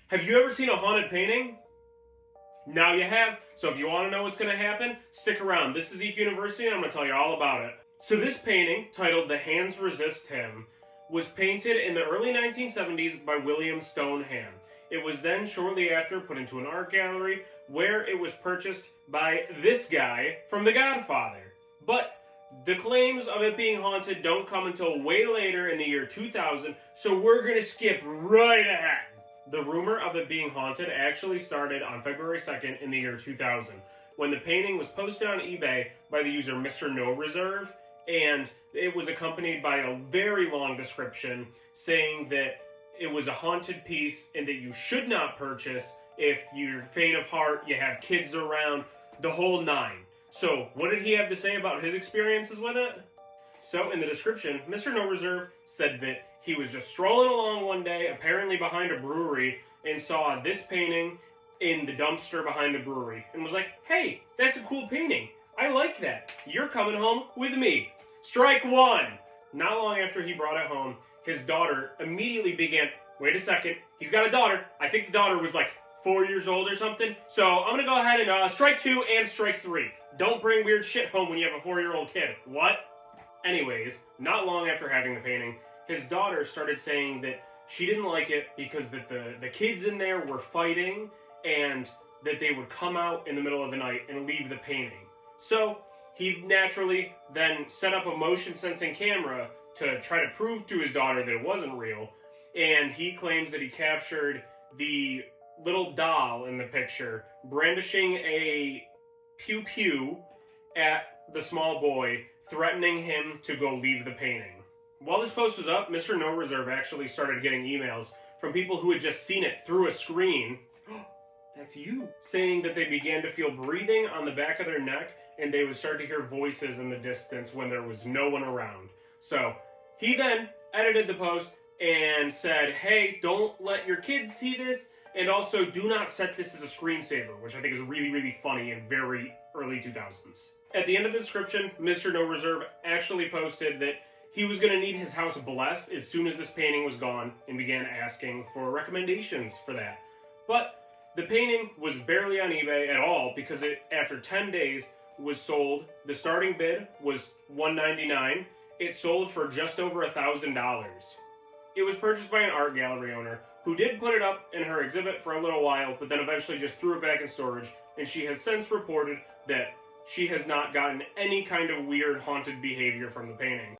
Have you ever seen a haunted painting? Now you have. So if you want to know what's going to happen, stick around. This is Eek University and I'm going to tell you all about it. So this painting, titled The Hands Resist Him, was painted in the early 1970s by William Stoneham. It was then shortly after put into an art gallery where it was purchased by this guy from The Godfather. But the claims of it being haunted don't come until way later in the year 2000, so we're going to skip right ahead. The rumor of it being haunted actually started on February 2nd in the year 2000, when the painting was posted on eBay by the user Mr. No Reserve, and it was accompanied by a very long description saying that it was a haunted piece and that you should not purchase if you're faint of heart, you have kids around, the whole nine. So, what did he have to say about his experiences with it? So, in the description, Mr. No Reserve said that he was just strolling along one day, apparently behind a brewery, and saw this painting in the dumpster behind the brewery, and was like, hey, that's a cool painting. I like that. You're coming home with me. Strike one! Not long after he brought it home, his daughter immediately began, wait a second, he's got a daughter. I think the daughter was like 4 years old or something. So I'm going to go ahead and strike two and strike three. Don't bring weird shit home when you have a 4-year-old kid. What? Anyways, not long after having the painting, his daughter started saying that she didn't like it because that the kids in there were fighting and that they would come out in the middle of the night and leave the painting. So he naturally then set up a motion sensing camera to try to prove to his daughter that it wasn't real, and he claims that he captured the little doll in the picture brandishing a pew-pew at the small boy, threatening him to go leave the painting. While this post was up, Mr. No Reserve actually started getting emails from people who had just seen it through a screen, that's you, saying that they began to feel breathing on the back of their neck and they would start to hear voices in the distance when there was no one around. So he then edited the post and said, hey, don't let your kids see this, and also do not set this as a screensaver, which I think is really, really funny in very early 2000s. At the end of the description, Mr. No Reserve actually posted that he was going to need his house blessed as soon as this painting was gone and began asking for recommendations for that. But the painting was barely on eBay at all because it, after 10 days, was sold. The starting bid was $199. It sold for just over $1,000. It was purchased by an art gallery owner who did put it up in her exhibit for a little while, but then eventually just threw it back in storage, and she has since reported that she has not gotten any kind of weird haunted behavior from the painting.